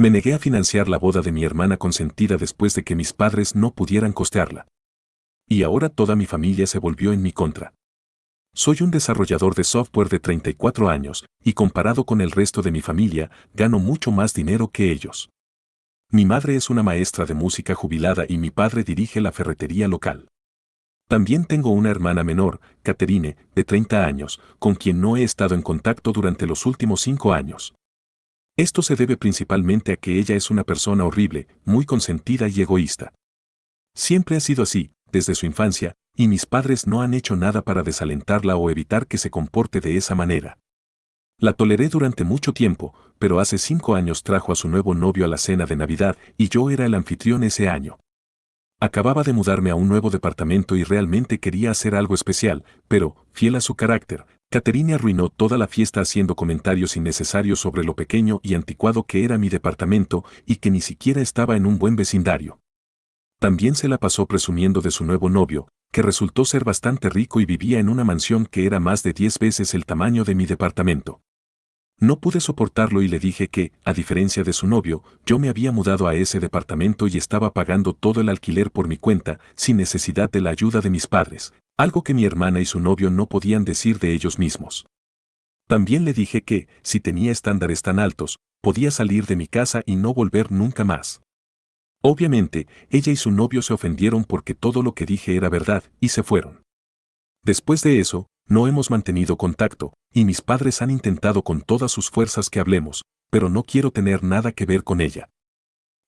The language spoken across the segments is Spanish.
Me negué a financiar la boda de mi hermana consentida después de que mis padres no pudieran costearla. Y ahora toda mi familia se volvió en mi contra. Soy un desarrollador de software de 34 años, y comparado con el resto de mi familia, gano mucho más dinero que ellos. Mi madre es una maestra de música jubilada y mi padre dirige la ferretería local. También tengo una hermana menor, Catherine, de 30 años, con quien no he estado en contacto durante los últimos 5 años. Esto se debe principalmente a que ella es una persona horrible, muy consentida y egoísta. Siempre ha sido así, desde su infancia, y mis padres no han hecho nada para desalentarla o evitar que se comporte de esa manera. La toleré durante mucho tiempo, pero hace 5 años trajo a su nuevo novio a la cena de Navidad y yo era el anfitrión ese año. Acababa de mudarme a un nuevo departamento y realmente quería hacer algo especial, pero, fiel a su carácter, Catherine arruinó toda la fiesta haciendo comentarios innecesarios sobre lo pequeño y anticuado que era mi departamento y que ni siquiera estaba en un buen vecindario. También se la pasó presumiendo de su nuevo novio, que resultó ser bastante rico y vivía en una mansión que era más de 10 veces el tamaño de mi departamento. No pude soportarlo y le dije que, a diferencia de su novio, yo me había mudado a ese departamento y estaba pagando todo el alquiler por mi cuenta, sin necesidad de la ayuda de mis padres, algo que mi hermana y su novio no podían decir de ellos mismos. También le dije que, si tenía estándares tan altos, podía salir de mi casa y no volver nunca más. Obviamente, ella y su novio se ofendieron porque todo lo que dije era verdad, y se fueron. Después de eso, no hemos mantenido contacto, y mis padres han intentado con todas sus fuerzas que hablemos, pero no quiero tener nada que ver con ella.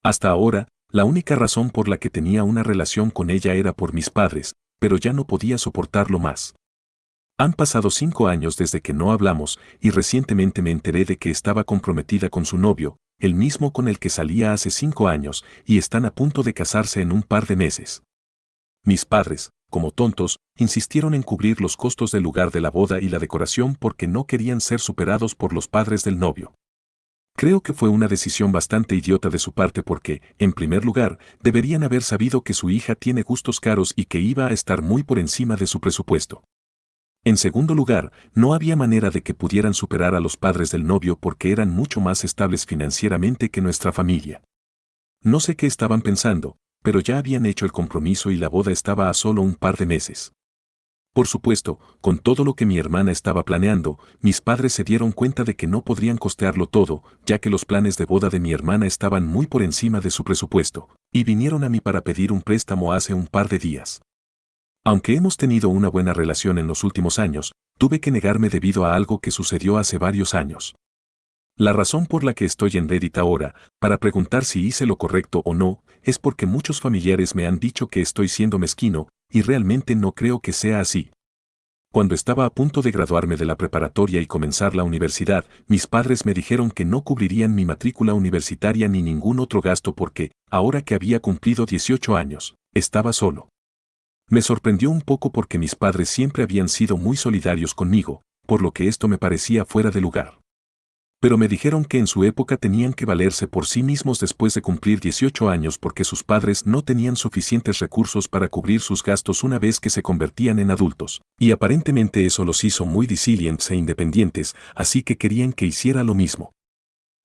Hasta ahora, la única razón por la que tenía una relación con ella era por mis padres, pero ya no podía soportarlo más. Han pasado 5 años desde que no hablamos, y recientemente me enteré de que estaba comprometida con su novio, el mismo con el que salía hace 5 años, y están a punto de casarse en un par de meses. Mis padres, como tontos, insistieron en cubrir los costos del lugar de la boda y la decoración porque no querían ser superados por los padres del novio. Creo que fue una decisión bastante idiota de su parte porque, en primer lugar, deberían haber sabido que su hija tiene gustos caros y que iba a estar muy por encima de su presupuesto. En segundo lugar, no había manera de que pudieran superar a los padres del novio porque eran mucho más estables financieramente que nuestra familia. No sé qué estaban pensando, pero ya habían hecho el compromiso y la boda estaba a solo un par de meses. Por supuesto, con todo lo que mi hermana estaba planeando, mis padres se dieron cuenta de que no podrían costearlo todo, ya que los planes de boda de mi hermana estaban muy por encima de su presupuesto, y vinieron a mí para pedir un préstamo hace un par de días. Aunque hemos tenido una buena relación en los últimos años, tuve que negarme debido a algo que sucedió hace varios años. La razón por la que estoy en Reddit ahora, para preguntar si hice lo correcto o no, es porque muchos familiares me han dicho que estoy siendo mezquino, y realmente no creo que sea así. Cuando estaba a punto de graduarme de la preparatoria y comenzar la universidad, mis padres me dijeron que no cubrirían mi matrícula universitaria ni ningún otro gasto porque, ahora que había cumplido 18 años, estaba solo. Me sorprendió un poco porque mis padres siempre habían sido muy solidarios conmigo, por lo que esto me parecía fuera de lugar. Pero me dijeron que en su época tenían que valerse por sí mismos después de cumplir 18 años porque sus padres no tenían suficientes recursos para cubrir sus gastos una vez que se convertían en adultos, y aparentemente eso los hizo muy resilientes e independientes, así que querían que hiciera lo mismo.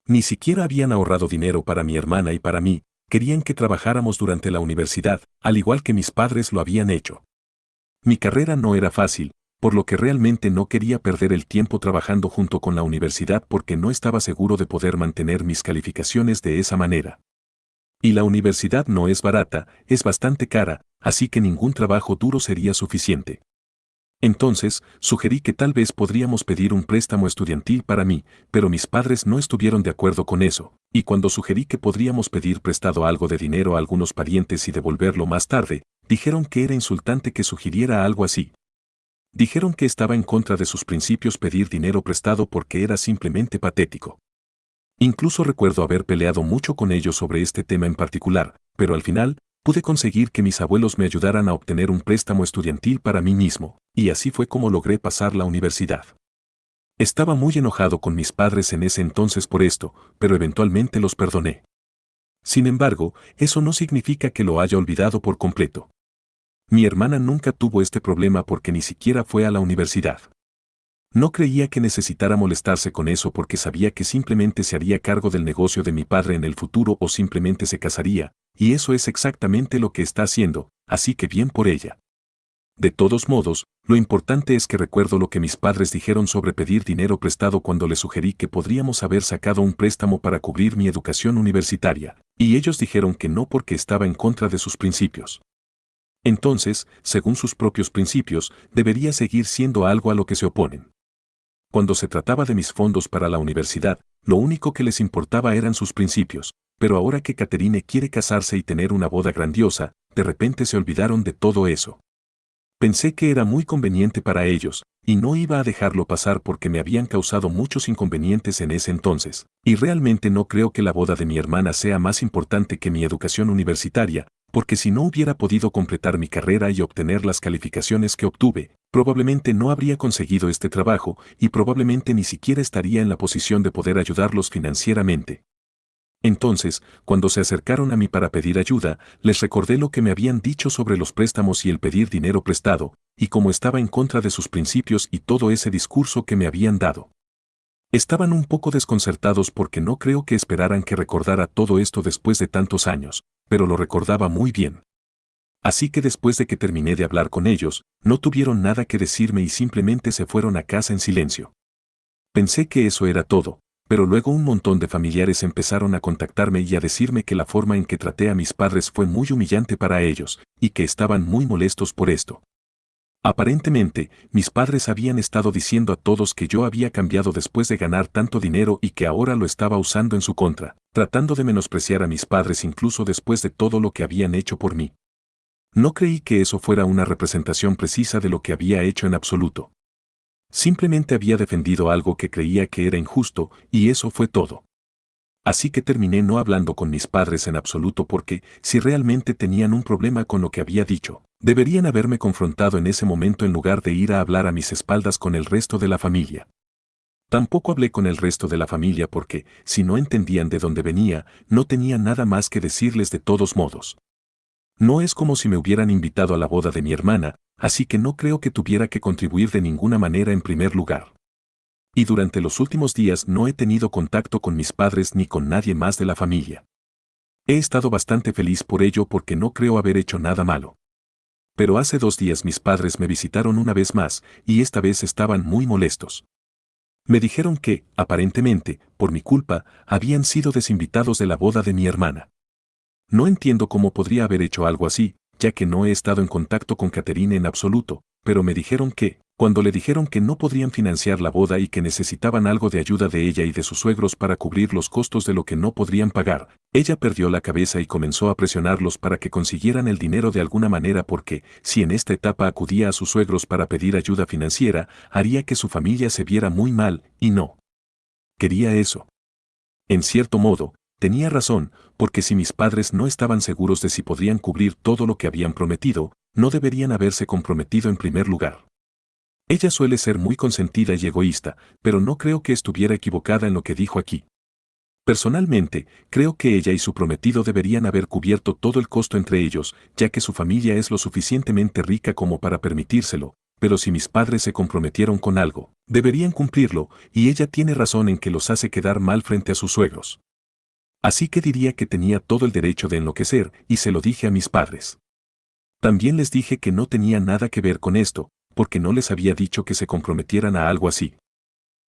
Ni siquiera habían ahorrado dinero para mi hermana y para mí, querían que trabajáramos durante la universidad, al igual que mis padres lo habían hecho. Mi carrera no era fácil, por lo que realmente no quería perder el tiempo trabajando junto con la universidad porque no estaba seguro de poder mantener mis calificaciones de esa manera. Y la universidad no es barata, es bastante cara, así que ningún trabajo duro sería suficiente. Entonces, sugerí que tal vez podríamos pedir un préstamo estudiantil para mí, pero mis padres no estuvieron de acuerdo con eso, y cuando sugerí que podríamos pedir prestado algo de dinero a algunos parientes y devolverlo más tarde, dijeron que era insultante que sugiriera algo así. Dijeron que estaba en contra de sus principios pedir dinero prestado porque era simplemente patético. Incluso recuerdo haber peleado mucho con ellos sobre este tema en particular, pero al final, pude conseguir que mis abuelos me ayudaran a obtener un préstamo estudiantil para mí mismo, y así fue como logré pasar la universidad. Estaba muy enojado con mis padres en ese entonces por esto, pero eventualmente los perdoné. Sin embargo, eso no significa que lo haya olvidado por completo. Mi hermana nunca tuvo este problema porque ni siquiera fue a la universidad. No creía que necesitara molestarse con eso porque sabía que simplemente se haría cargo del negocio de mi padre en el futuro o simplemente se casaría, y eso es exactamente lo que está haciendo, así que bien por ella. De todos modos, lo importante es que recuerdo lo que mis padres dijeron sobre pedir dinero prestado cuando les sugerí que podríamos haber sacado un préstamo para cubrir mi educación universitaria, y ellos dijeron que no porque estaba en contra de sus principios. Entonces, según sus propios principios, debería seguir siendo algo a lo que se oponen. Cuando se trataba de mis fondos para la universidad, lo único que les importaba eran sus principios, pero ahora que Catherine quiere casarse y tener una boda grandiosa, de repente se olvidaron de todo eso. Pensé que era muy conveniente para ellos, y no iba a dejarlo pasar porque me habían causado muchos inconvenientes en ese entonces, y realmente no creo que la boda de mi hermana sea más importante que mi educación universitaria, porque si no hubiera podido completar mi carrera y obtener las calificaciones que obtuve, probablemente no habría conseguido este trabajo y probablemente ni siquiera estaría en la posición de poder ayudarlos financieramente. Entonces, cuando se acercaron a mí para pedir ayuda, les recordé lo que me habían dicho sobre los préstamos y el pedir dinero prestado, y cómo estaba en contra de sus principios y todo ese discurso que me habían dado. Estaban un poco desconcertados porque no creo que esperaran que recordara todo esto después de tantos años, pero lo recordaba muy bien. Así que después de que terminé de hablar con ellos, no tuvieron nada que decirme y simplemente se fueron a casa en silencio. Pensé que eso era todo, pero luego un montón de familiares empezaron a contactarme y a decirme que la forma en que traté a mis padres fue muy humillante para ellos, y que estaban muy molestos por esto. Aparentemente, mis padres habían estado diciendo a todos que yo había cambiado después de ganar tanto dinero y que ahora lo estaba usando en su contra, tratando de menospreciar a mis padres incluso después de todo lo que habían hecho por mí. No creí que eso fuera una representación precisa de lo que había hecho en absoluto. Simplemente había defendido algo que creía que era injusto, y eso fue todo. Así que terminé no hablando con mis padres en absoluto porque, si realmente tenían un problema con lo que había dicho, deberían haberme confrontado en ese momento en lugar de ir a hablar a mis espaldas con el resto de la familia. Tampoco hablé con el resto de la familia porque, si no entendían de dónde venía, no tenía nada más que decirles de todos modos. No es como si me hubieran invitado a la boda de mi hermana, así que no creo que tuviera que contribuir de ninguna manera en primer lugar. Y durante los últimos días no he tenido contacto con mis padres ni con nadie más de la familia. He estado bastante feliz por ello porque no creo haber hecho nada malo. Pero hace 2 días mis padres me visitaron una vez más, y esta vez estaban muy molestos. Me dijeron que, aparentemente, por mi culpa, habían sido desinvitados de la boda de mi hermana. No entiendo cómo podría haber hecho algo así, ya que no he estado en contacto con Catherine en absoluto, pero me dijeron que, cuando le dijeron que no podrían financiar la boda y que necesitaban algo de ayuda de ella y de sus suegros para cubrir los costos de lo que no podrían pagar, ella perdió la cabeza y comenzó a presionarlos para que consiguieran el dinero de alguna manera porque, si en esta etapa acudía a sus suegros para pedir ayuda financiera, haría que su familia se viera muy mal, y no quería eso. En cierto modo, tenía razón, porque si mis padres no estaban seguros de si podrían cubrir todo lo que habían prometido, no deberían haberse comprometido en primer lugar. Ella suele ser muy consentida y egoísta, pero no creo que estuviera equivocada en lo que dijo aquí. Personalmente, creo que ella y su prometido deberían haber cubierto todo el costo entre ellos, ya que su familia es lo suficientemente rica como para permitírselo, pero si mis padres se comprometieron con algo, deberían cumplirlo, y ella tiene razón en que los hace quedar mal frente a sus suegros. Así que diría que tenía todo el derecho de enloquecer, y se lo dije a mis padres. También les dije que no tenía nada que ver con esto, porque no les había dicho que se comprometieran a algo así.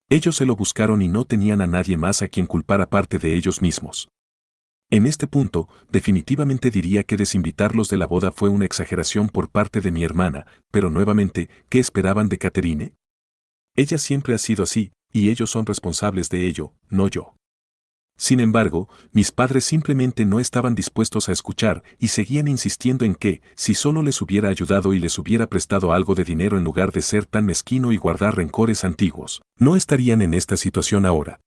Ellos se lo buscaron y no tenían a nadie más a quien culpar aparte de ellos mismos. En este punto, definitivamente diría que desinvitarlos de la boda fue una exageración por parte de mi hermana, pero nuevamente, ¿qué esperaban de Catherine? Ella siempre ha sido así, y ellos son responsables de ello, no yo. Sin embargo, mis padres simplemente no estaban dispuestos a escuchar y seguían insistiendo en que, si solo les hubiera ayudado y les hubiera prestado algo de dinero en lugar de ser tan mezquino y guardar rencores antiguos, no estarían en esta situación ahora.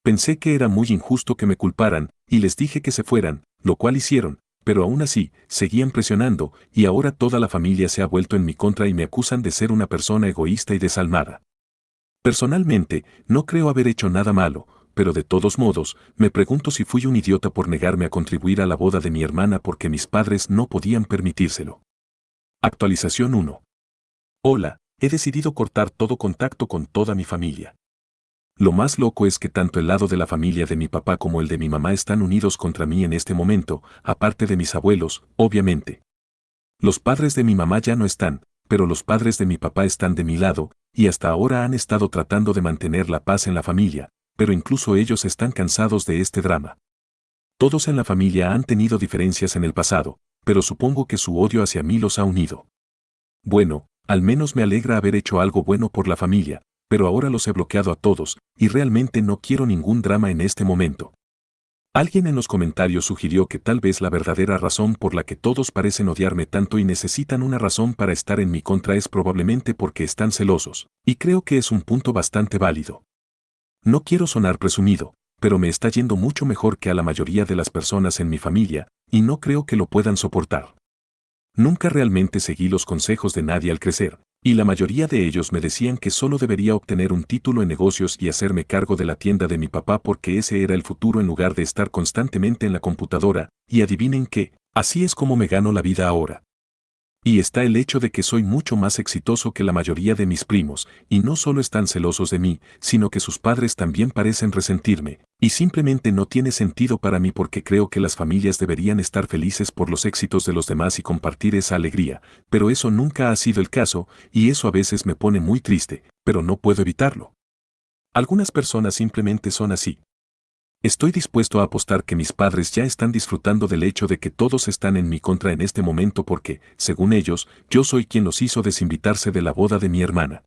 Pensé que era muy injusto que me culparan, y les dije que se fueran, lo cual hicieron, pero aún así, seguían presionando, y ahora toda la familia se ha vuelto en mi contra y me acusan de ser una persona egoísta y desalmada. Personalmente, no creo haber hecho nada malo, pero de todos modos, me pregunto si fui un idiota por negarme a contribuir a la boda de mi hermana porque mis padres no podían permitírselo. Actualización 1. Hola, he decidido cortar todo contacto con toda mi familia. Lo más loco es que tanto el lado de la familia de mi papá como el de mi mamá están unidos contra mí en este momento, aparte de mis abuelos, obviamente. Los padres de mi mamá ya no están, pero los padres de mi papá están de mi lado, y hasta ahora han estado tratando de mantener la paz en la familia, pero incluso ellos están cansados de este drama. Todos en la familia han tenido diferencias en el pasado, pero supongo que su odio hacia mí los ha unido. Bueno, al menos me alegra haber hecho algo bueno por la familia, pero ahora los he bloqueado a todos, y realmente no quiero ningún drama en este momento. Alguien en los comentarios sugirió que tal vez la verdadera razón por la que todos parecen odiarme tanto y necesitan una razón para estar en mi contra es probablemente porque están celosos, y creo que es un punto bastante válido. No quiero sonar presumido, pero me está yendo mucho mejor que a la mayoría de las personas en mi familia, y no creo que lo puedan soportar. Nunca realmente seguí los consejos de nadie al crecer, y la mayoría de ellos me decían que solo debería obtener un título en negocios y hacerme cargo de la tienda de mi papá porque ese era el futuro en lugar de estar constantemente en la computadora, y adivinen qué, así es como me gano la vida ahora. Y está el hecho de que soy mucho más exitoso que la mayoría de mis primos, y no solo están celosos de mí, sino que sus padres también parecen resentirme, y simplemente no tiene sentido para mí porque creo que las familias deberían estar felices por los éxitos de los demás y compartir esa alegría, pero eso nunca ha sido el caso, y eso a veces me pone muy triste, pero no puedo evitarlo. Algunas personas simplemente son así. Estoy dispuesto a apostar que mis padres ya están disfrutando del hecho de que todos están en mi contra en este momento porque, según ellos, yo soy quien los hizo desinvitarse de la boda de mi hermana.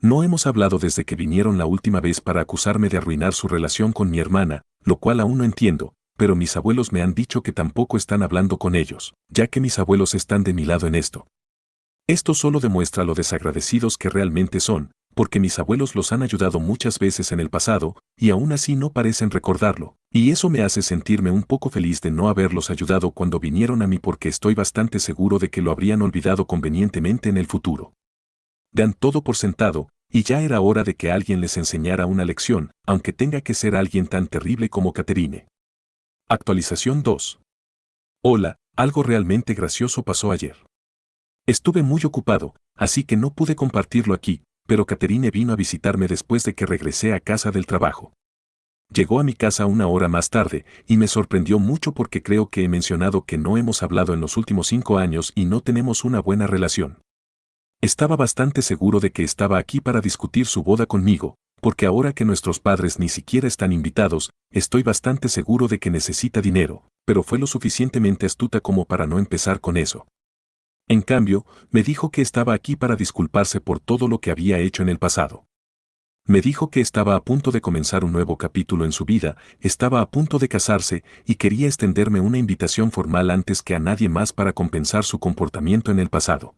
No hemos hablado desde que vinieron la última vez para acusarme de arruinar su relación con mi hermana, lo cual aún no entiendo, pero mis abuelos me han dicho que tampoco están hablando con ellos, ya que mis abuelos están de mi lado en esto. Esto solo demuestra lo desagradecidos que realmente son, porque mis abuelos los han ayudado muchas veces en el pasado, y aún así no parecen recordarlo, y eso me hace sentirme un poco feliz de no haberlos ayudado cuando vinieron a mí porque estoy bastante seguro de que lo habrían olvidado convenientemente en el futuro. Dan todo por sentado, y ya era hora de que alguien les enseñara una lección, aunque tenga que ser alguien tan terrible como Catherine. Actualización 2. Hola, algo realmente gracioso pasó ayer. Estuve muy ocupado, así que no pude compartirlo aquí, pero Catherine vino a visitarme después de que regresé a casa del trabajo. Llegó a mi casa una hora más tarde, y me sorprendió mucho porque creo que he mencionado que no hemos hablado en los últimos 5 años y no tenemos una buena relación. Estaba bastante seguro de que estaba aquí para discutir su boda conmigo, porque ahora que nuestros padres ni siquiera están invitados, estoy bastante seguro de que necesita dinero, pero fue lo suficientemente astuta como para no empezar con eso. En cambio, me dijo que estaba aquí para disculparse por todo lo que había hecho en el pasado. Me dijo que estaba a punto de comenzar un nuevo capítulo en su vida, estaba a punto de casarse y quería extenderme una invitación formal antes que a nadie más para compensar su comportamiento en el pasado.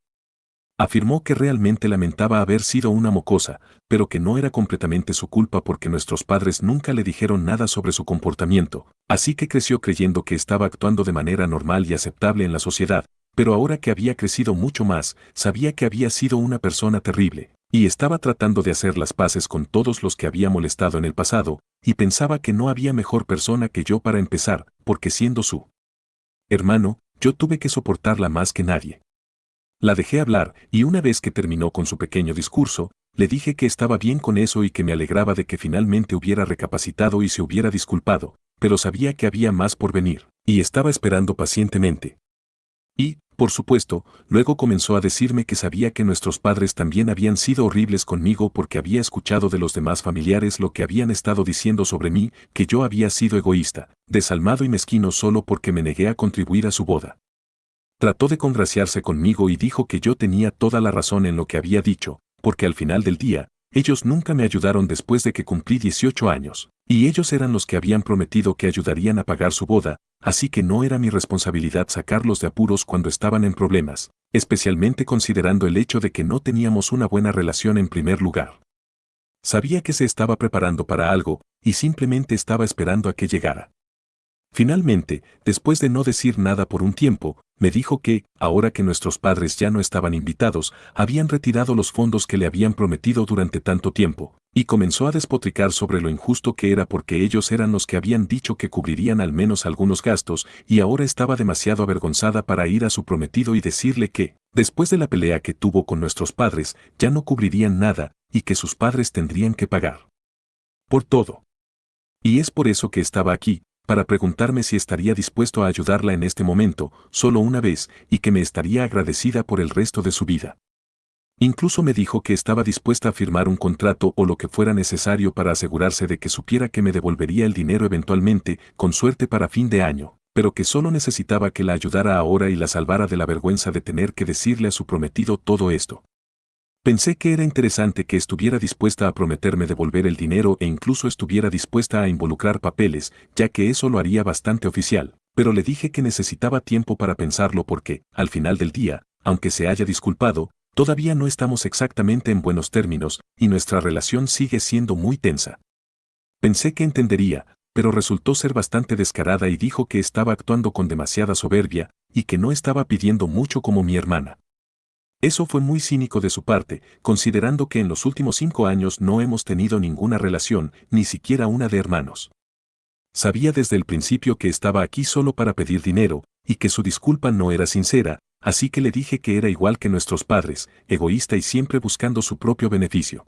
Afirmó que realmente lamentaba haber sido una mocosa, pero que no era completamente su culpa porque nuestros padres nunca le dijeron nada sobre su comportamiento, así que creció creyendo que estaba actuando de manera normal y aceptable en la sociedad, pero ahora que había crecido mucho más, sabía que había sido una persona terrible, y estaba tratando de hacer las paces con todos los que había molestado en el pasado, y pensaba que no había mejor persona que yo para empezar, porque siendo su hermano, yo tuve que soportarla más que nadie. La dejé hablar, y una vez que terminó con su pequeño discurso, le dije que estaba bien con eso y que me alegraba de que finalmente hubiera recapacitado y se hubiera disculpado, pero sabía que había más por venir, y estaba esperando pacientemente. Y, por supuesto, luego comenzó a decirme que sabía que nuestros padres también habían sido horribles conmigo porque había escuchado de los demás familiares lo que habían estado diciendo sobre mí, que yo había sido egoísta, desalmado y mezquino solo porque me negué a contribuir a su boda. Trató de congraciarse conmigo y dijo que yo tenía toda la razón en lo que había dicho, porque al final del día, ellos nunca me ayudaron después de que cumplí 18 años, y ellos eran los que habían prometido que ayudarían a pagar su boda, así que no era mi responsabilidad sacarlos de apuros cuando estaban en problemas, especialmente considerando el hecho de que no teníamos una buena relación en primer lugar. Sabía que se estaba preparando para algo, y simplemente estaba esperando a que llegara. Finalmente, después de no decir nada por un tiempo, me dijo que, ahora que nuestros padres ya no estaban invitados, habían retirado los fondos que le habían prometido durante tanto tiempo, Y comenzó a despotricar sobre lo injusto que era porque ellos eran los que habían dicho que cubrirían al menos algunos gastos, y ahora estaba demasiado avergonzada para ir a su prometido y decirle que, después de la pelea que tuvo con nuestros padres, ya no cubrirían nada, y que sus padres tendrían que pagar por todo. Y es por eso que estaba aquí, para preguntarme si estaría dispuesto a ayudarla en este momento, solo una vez, y que me estaría agradecida por el resto de su vida. Incluso me dijo que estaba dispuesta a firmar un contrato o lo que fuera necesario para asegurarse de que supiera que me devolvería el dinero eventualmente, con suerte para fin de año, pero que solo necesitaba que la ayudara ahora y la salvara de la vergüenza de tener que decirle a su prometido todo esto. Pensé que era interesante que estuviera dispuesta a prometerme devolver el dinero e incluso estuviera dispuesta a involucrar papeles, ya que eso lo haría bastante oficial, pero le dije que necesitaba tiempo para pensarlo porque, al final del día, aunque se haya disculpado, todavía no estamos exactamente en buenos términos, y nuestra relación sigue siendo muy tensa. Pensé que entendería, pero resultó ser bastante descarada y dijo que estaba actuando con demasiada soberbia, y que no estaba pidiendo mucho como mi hermana. Eso fue muy cínico de su parte, considerando que en los últimos 5 años no hemos tenido ninguna relación, ni siquiera una de hermanos. Sabía desde el principio que estaba aquí solo para pedir dinero, y que su disculpa no era sincera, así que le dije que era igual que nuestros padres, egoísta y siempre buscando su propio beneficio.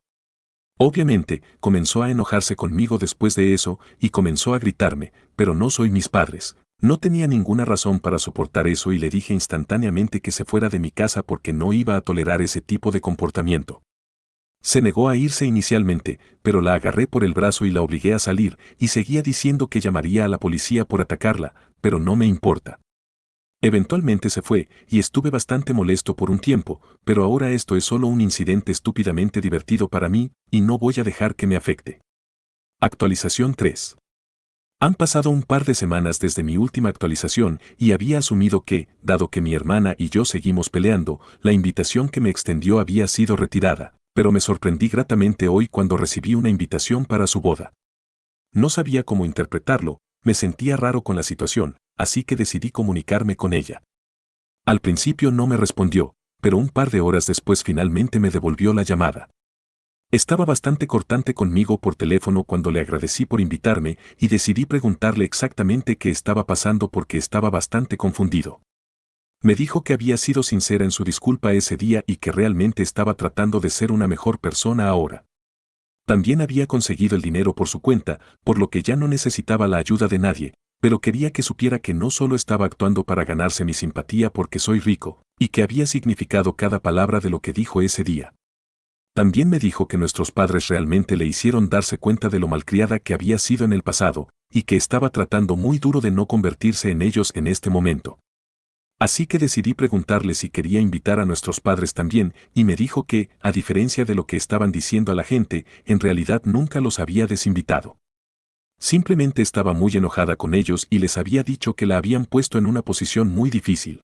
Obviamente, comenzó a enojarse conmigo después de eso, y comenzó a gritarme, pero no soy mis padres. No tenía ninguna razón para soportar eso y le dije instantáneamente que se fuera de mi casa porque no iba a tolerar ese tipo de comportamiento. Se negó a irse inicialmente, pero la agarré por el brazo y la obligué a salir, y seguía diciendo que llamaría a la policía por atacarla, pero no me importa. Eventualmente se fue, y estuve bastante molesto por un tiempo, pero ahora esto es solo un incidente estúpidamente divertido para mí, y no voy a dejar que me afecte. Actualización 3. Han pasado un par de semanas desde mi última actualización y había asumido que, dado que mi hermana y yo seguimos peleando, la invitación que me extendió había sido retirada, pero me sorprendí gratamente hoy cuando recibí una invitación para su boda. No sabía cómo interpretarlo, me sentía raro con la situación, así que decidí comunicarme con ella. Al principio no me respondió, pero un par de horas después finalmente me devolvió la llamada. Estaba bastante cortante conmigo por teléfono cuando le agradecí por invitarme y decidí preguntarle exactamente qué estaba pasando porque estaba bastante confundido. Me dijo que había sido sincera en su disculpa ese día y que realmente estaba tratando de ser una mejor persona ahora. También había conseguido el dinero por su cuenta, por lo que ya no necesitaba la ayuda de nadie, pero quería que supiera que no solo estaba actuando para ganarse mi simpatía porque soy rico, y que había significado cada palabra de lo que dijo ese día. También me dijo que nuestros padres realmente le hicieron darse cuenta de lo malcriada que había sido en el pasado, y que estaba tratando muy duro de no convertirse en ellos en este momento. Así que decidí preguntarle si quería invitar a nuestros padres también, y me dijo que, a diferencia de lo que estaban diciendo a la gente, en realidad nunca los había desinvitado. Simplemente estaba muy enojada con ellos y les había dicho que la habían puesto en una posición muy difícil.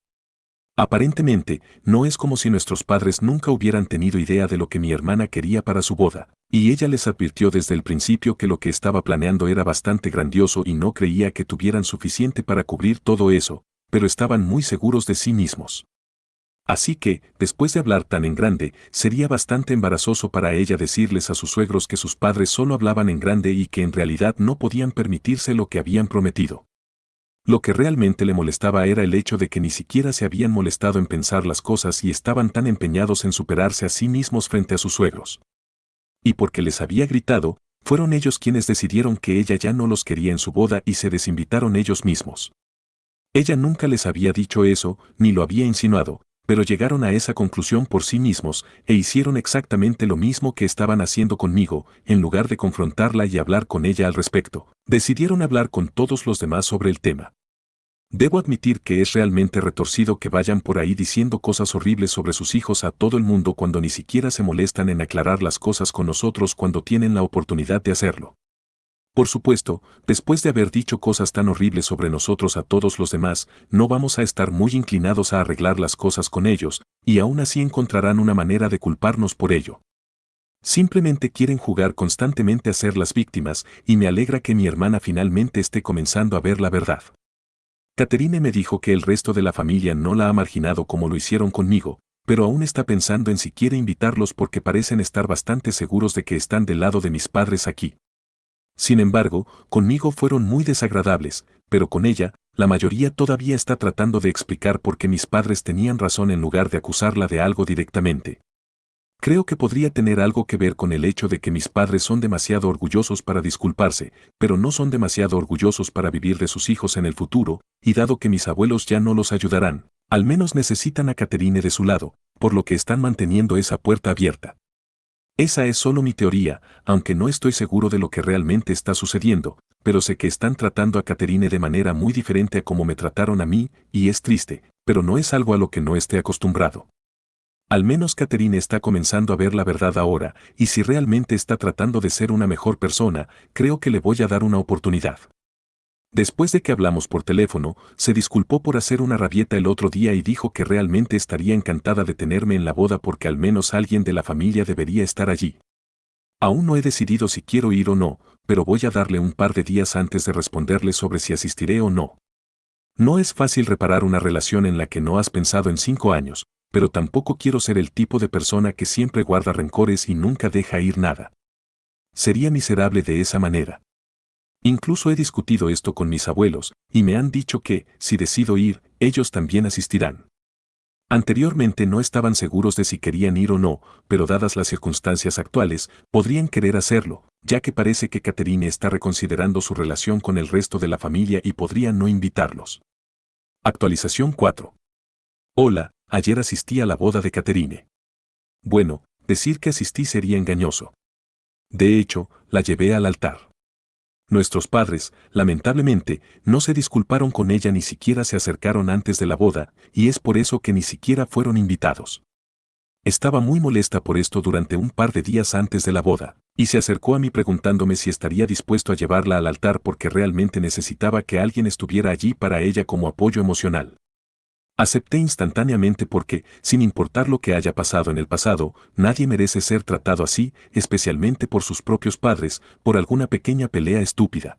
Aparentemente, no es como si nuestros padres nunca hubieran tenido idea de lo que mi hermana quería para su boda, y ella les advirtió desde el principio que lo que estaba planeando era bastante grandioso y no creía que tuvieran suficiente para cubrir todo eso, pero estaban muy seguros de sí mismos. Así que, después de hablar tan en grande, sería bastante embarazoso para ella decirles a sus suegros que sus padres solo hablaban en grande y que en realidad no podían permitirse lo que habían prometido. Lo que realmente le molestaba era el hecho de que ni siquiera se habían molestado en pensar las cosas y estaban tan empeñados en superarse a sí mismos frente a sus suegros. Y porque les había gritado, fueron ellos quienes decidieron que ella ya no los quería en su boda y se desinvitaron ellos mismos. Ella nunca les había dicho eso, ni lo había insinuado, pero llegaron a esa conclusión por sí mismos, e hicieron exactamente lo mismo que estaban haciendo conmigo, en lugar de confrontarla y hablar con ella al respecto, decidieron hablar con todos los demás sobre el tema. Debo admitir que es realmente retorcido que vayan por ahí diciendo cosas horribles sobre sus hijos a todo el mundo cuando ni siquiera se molestan en aclarar las cosas con nosotros cuando tienen la oportunidad de hacerlo. Por supuesto, después de haber dicho cosas tan horribles sobre nosotros a todos los demás, no vamos a estar muy inclinados a arreglar las cosas con ellos, y aún así encontrarán una manera de culparnos por ello. Simplemente quieren jugar constantemente a ser las víctimas, y me alegra que mi hermana finalmente esté comenzando a ver la verdad. Catherine me dijo que el resto de la familia no la ha marginado como lo hicieron conmigo, pero aún está pensando en si quiere invitarlos porque parecen estar bastante seguros de que están del lado de mis padres aquí. Sin embargo, conmigo fueron muy desagradables, pero con ella, la mayoría todavía está tratando de explicar por qué mis padres tenían razón en lugar de acusarla de algo directamente. Creo que podría tener algo que ver con el hecho de que mis padres son demasiado orgullosos para disculparse, pero no son demasiado orgullosos para vivir de sus hijos en el futuro, y dado que mis abuelos ya no los ayudarán, al menos necesitan a Catherine de su lado, por lo que están manteniendo esa puerta abierta. Esa es solo mi teoría, aunque no estoy seguro de lo que realmente está sucediendo, pero sé que están tratando a Catherine de manera muy diferente a como me trataron a mí, y es triste, pero no es algo a lo que no esté acostumbrado. Al menos Catherine está comenzando a ver la verdad ahora, y si realmente está tratando de ser una mejor persona, creo que le voy a dar una oportunidad. Después de que hablamos por teléfono, se disculpó por hacer una rabieta el otro día y dijo que realmente estaría encantada de tenerme en la boda porque al menos alguien de la familia debería estar allí. Aún no he decidido si quiero ir o no, pero voy a darle un par de días antes de responderle sobre si asistiré o no. No es fácil reparar una relación en la que no has pensado en 5 años, pero tampoco quiero ser el tipo de persona que siempre guarda rencores y nunca deja ir nada. Sería miserable de esa manera. Incluso he discutido esto con mis abuelos, y me han dicho que, si decido ir, ellos también asistirán. Anteriormente no estaban seguros de si querían ir o no, pero dadas las circunstancias actuales, podrían querer hacerlo, ya que parece que Catherine está reconsiderando su relación con el resto de la familia y podría no invitarlos. Actualización 4. Hola, ayer asistí a la boda de Catherine. Bueno, decir que asistí sería engañoso. De hecho, la llevé al altar. Nuestros padres, lamentablemente, no se disculparon con ella ni siquiera se acercaron antes de la boda, y es por eso que ni siquiera fueron invitados. Estaba muy molesta por esto durante un par de días antes de la boda, y se acercó a mí preguntándome si estaría dispuesto a llevarla al altar porque realmente necesitaba que alguien estuviera allí para ella como apoyo emocional. Acepté instantáneamente porque, sin importar lo que haya pasado en el pasado, nadie merece ser tratado así, especialmente por sus propios padres, por alguna pequeña pelea estúpida.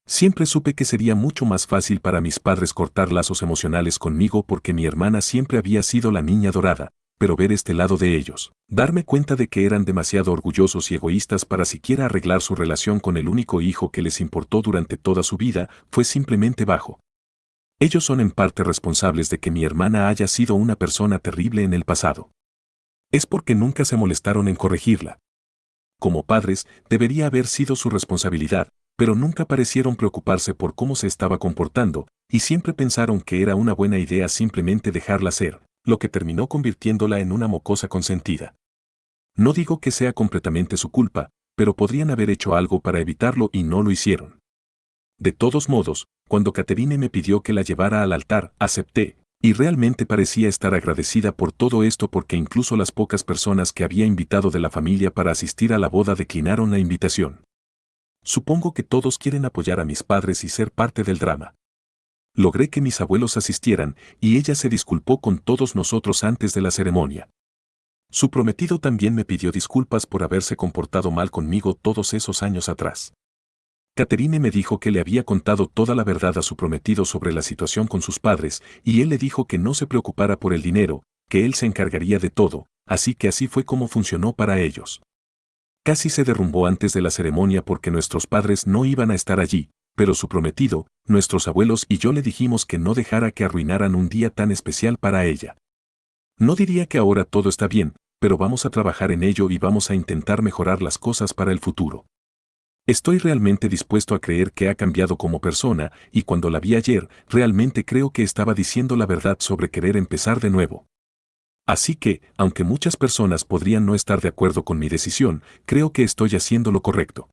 Siempre supe que sería mucho más fácil para mis padres cortar lazos emocionales conmigo porque mi hermana siempre había sido la niña dorada, pero ver este lado de ellos, darme cuenta de que eran demasiado orgullosos y egoístas para siquiera arreglar su relación con el único hijo que les importó durante toda su vida, fue simplemente bajo. Ellos son en parte responsables de que mi hermana haya sido una persona terrible en el pasado. Es porque nunca se molestaron en corregirla. Como padres, debería haber sido su responsabilidad, pero nunca parecieron preocuparse por cómo se estaba comportando, y siempre pensaron que era una buena idea simplemente dejarla ser, lo que terminó convirtiéndola en una mocosa consentida. No digo que sea completamente su culpa, pero podrían haber hecho algo para evitarlo y no lo hicieron. De todos modos, cuando Catherine me pidió que la llevara al altar, acepté, y realmente parecía estar agradecida por todo esto porque incluso las pocas personas que había invitado de la familia para asistir a la boda declinaron la invitación. Supongo que todos quieren apoyar a mis padres y ser parte del drama. Logré que mis abuelos asistieran, y ella se disculpó con todos nosotros antes de la ceremonia. Su prometido también me pidió disculpas por haberse comportado mal conmigo todos esos años atrás. Catherine me dijo que le había contado toda la verdad a su prometido sobre la situación con sus padres, y él le dijo que no se preocupara por el dinero, que él se encargaría de todo, así que así fue como funcionó para ellos. Casi se derrumbó antes de la ceremonia porque nuestros padres no iban a estar allí, pero su prometido, nuestros abuelos y yo le dijimos que no dejara que arruinaran un día tan especial para ella. No diría que ahora todo está bien, pero vamos a trabajar en ello y vamos a intentar mejorar las cosas para el futuro. Estoy realmente dispuesto a creer que ha cambiado como persona, y cuando la vi ayer, realmente creo que estaba diciendo la verdad sobre querer empezar de nuevo. Así que, aunque muchas personas podrían no estar de acuerdo con mi decisión, creo que estoy haciendo lo correcto.